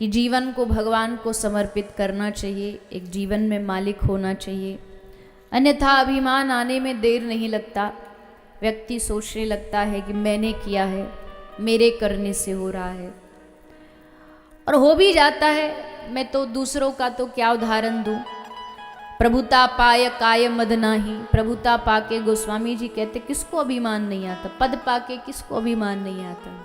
कि जीवन को भगवान को समर्पित करना चाहिए, एक जीवन में मालिक होना चाहिए, अन्यथा अभिमान आने में देर नहीं लगता। व्यक्ति सोचने लगता है कि मैंने किया है, मेरे करने से हो रहा है, और हो भी जाता है। मैं तो दूसरों का तो क्या उदाहरण दूं। प्रभुता पाय काय मद नाही, प्रभुता पाके गोस्वामी जी कहते किसको अभिमान नहीं आता, पद पाके किसको अभिमान नहीं आता।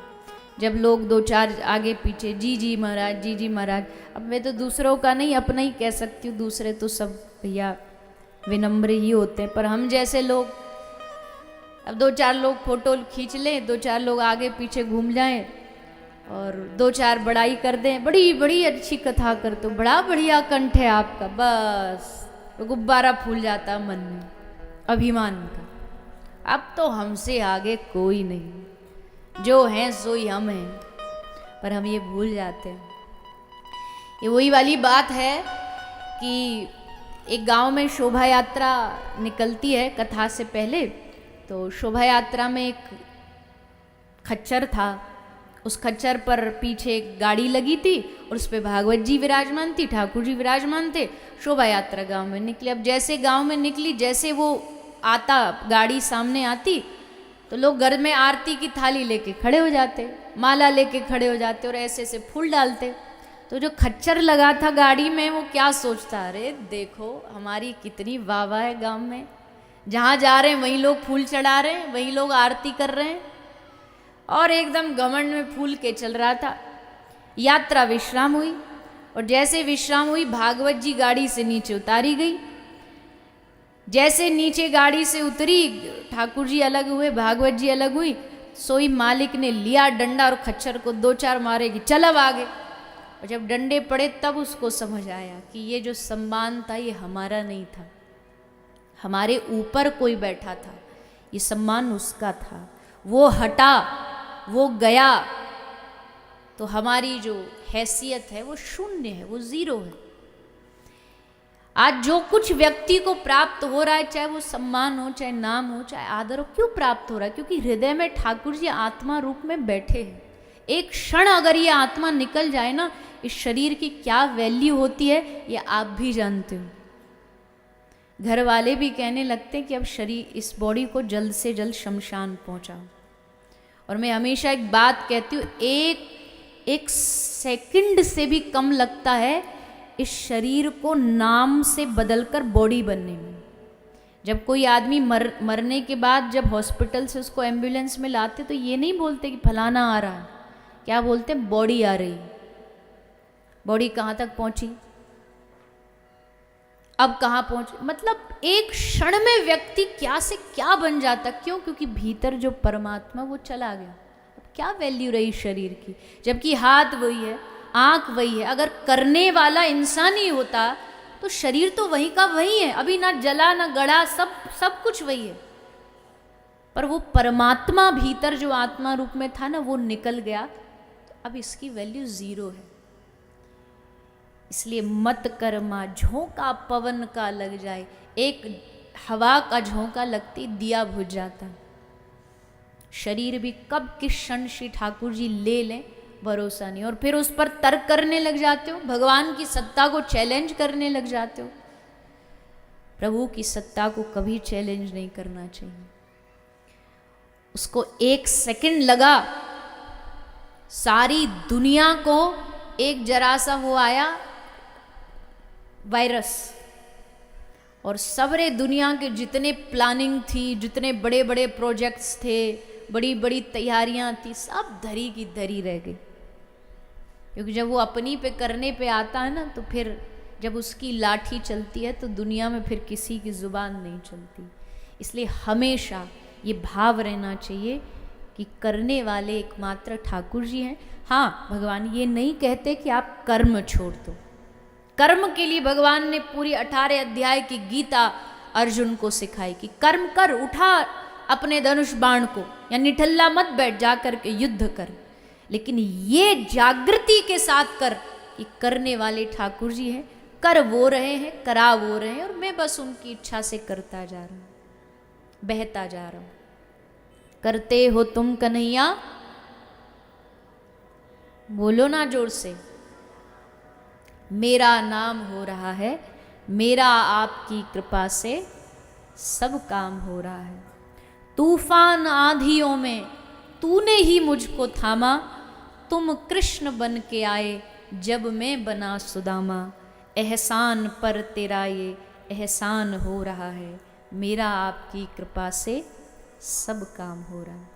जब लोग दो चार आगे पीछे जी जी महाराज, जी जी महाराज, अब मैं तो दूसरों का नहीं अपना ही कह सकती हूँ, दूसरे तो सब भैया विनम्र ही होते हैं। पर हम जैसे लोग, अब दो चार लोग फोटो खींच लें, दो चार लोग आगे पीछे घूम जाएं और दो चार बड़ाई कर दें, बड़ी बड़ी अच्छी कथा करते हो, बड़ा बढ़िया कंठ है आपका, बस तो गुब्बारा फूल जाता मन में अभिमान का। अब तो हमसे आगे कोई नहीं, जो हैं सो ही हम हैं। पर हम ये भूल जाते हैं। ये वही वाली बात है कि एक गांव में शोभा यात्रा निकलती है कथा से पहले। तो शोभा यात्रा में एक खच्चर था, उस खच्चर पर पीछे एक गाड़ी लगी थी और उस पर भागवत जी विराजमान थी, ठाकुर जी विराजमान थे। शोभा यात्रा गांव में निकली। अब जैसे गांव में निकली, जैसे वो आता, गाड़ी सामने आती, तो लोग घर में आरती की थाली लेके खड़े हो जाते, माला लेके खड़े हो जाते और ऐसे ऐसे फूल डालते। तो जो खच्चर लगा था गाड़ी में, वो क्या सोचता, अरे देखो हमारी कितनी वाह वाह है गांव में, जहाँ जा रहे हैं वहीं लोग फूल चढ़ा रहे हैं, वहीं लोग आरती कर रहे हैं, और एकदम घमंड में फूल के चल रहा था। यात्रा विश्राम हुई और जैसे विश्राम हुई, भागवत जी गाड़ी से नीचे उतारी गई। जैसे नीचे गाड़ी से उतरी, ठाकुर जी अलग हुए, भागवत जी अलग हुई, सोई मालिक ने लिया डंडा और खच्चर को दो चार मारे कि चल अब आगे। और जब डंडे पड़े तब उसको समझ आया कि ये जो सम्मान था ये हमारा नहीं था, हमारे ऊपर कोई बैठा था, ये सम्मान उसका था। वो हटा, वो गया, तो हमारी जो हैसियत है वो शून्य है, वो जीरो है। आज जो कुछ व्यक्ति को प्राप्त हो रहा है, चाहे वो सम्मान हो, चाहे नाम हो, चाहे आदर हो, क्यों प्राप्त हो रहा है? क्योंकि हृदय में ठाकुर जी आत्मा रूप में बैठे हैं। एक क्षण अगर ये आत्मा निकल जाए ना, इस शरीर की क्या वैल्यू होती है ये आप भी जानते हो। घर वाले भी कहने लगते हैं कि अब शरीर, इस बॉडी को जल्द से जल्द शमशान पहुंचाओ। और मैं हमेशा एक बात कहती हूँ, एक सेकंड से भी कम लगता है इस शरीर को नाम से बदलकर बॉडी बनने में। जब कोई आदमी मरने के बाद जब हॉस्पिटल से उसको एम्बुलेंस में लाते, तो ये नहीं बोलते कि फलाना आ रहा है, क्या बोलते हैं, बॉडी आ रही। बॉडी कहाँ तक पहुंची, अब कहाँ पहुंच, मतलब एक क्षण में व्यक्ति क्या से क्या बन जाता। क्यों? क्योंकि भीतर जो परमात्मा वो चला गया। अब क्या वैल्यू रही शरीर की, जबकि हाथ वही है, आंख वही है। अगर करने वाला इंसान ही होता तो शरीर तो वही का वही है, अभी ना जला ना गड़ा, सब कुछ वही है। पर वो परमात्मा भीतर जो आत्मा रूप में था ना, वो निकल गया, तो अब इसकी वैल्यू जीरो है। इसलिए मत कर मां झोंका पवन का लग जाए, एक हवा का झोंका लगती दिया बुझ जाता। शरीर भी कब किस क्षण श्री ठाकुर जी ले लें भरोसा नहीं। और फिर उस पर तर्क करने लग जाते हो, भगवान की सत्ता को चैलेंज करने लग जाते हो। प्रभु की सत्ता को कभी चैलेंज नहीं करना चाहिए। उसको एक सेकंड लगा, सारी दुनिया को एक जरा सा वो आया वायरस, और सबरे दुनिया के जितने प्लानिंग थी, जितने बड़े बड़े प्रोजेक्ट्स थे, बड़ी बड़ी तैयारियां थी, सब धरी की धरी रह गई। क्योंकि जब वो अपनी पे करने पे आता है ना, तो फिर जब उसकी लाठी चलती है तो दुनिया में फिर किसी की जुबान नहीं चलती। इसलिए हमेशा ये भाव रहना चाहिए कि करने वाले एकमात्र ठाकुर जी हैं। हाँ, भगवान ये नहीं कहते कि आप कर्म छोड़ दो। कर्म के लिए भगवान ने पूरी 18 अध्याय की गीता अर्जुन को सिखाई कि कर्म कर, उठा अपने धनुष बाण को, या निठल्ला मत बैठ, जा कर के युद्ध कर। लेकिन ये जागृति के साथ कर कि करने वाले ठाकुर जी हैं, कर वो रहे हैं, करा वो रहे हैं, और मैं बस उनकी इच्छा से करता जा रहा हूं, बहता जा रहा हूं। करते हो तुम कन्हैया, बोलो ना जोर से, मेरा नाम हो रहा है, मेरा आपकी कृपा से सब काम हो रहा है। तूफान आंधियों में तूने ही मुझको थामा, तुम कृष्ण बन के आए जब मैं बना सुदामा। एहसान पर तेरा ये एहसान हो रहा है, मेरा आपकी कृपा से सब काम हो रहा है।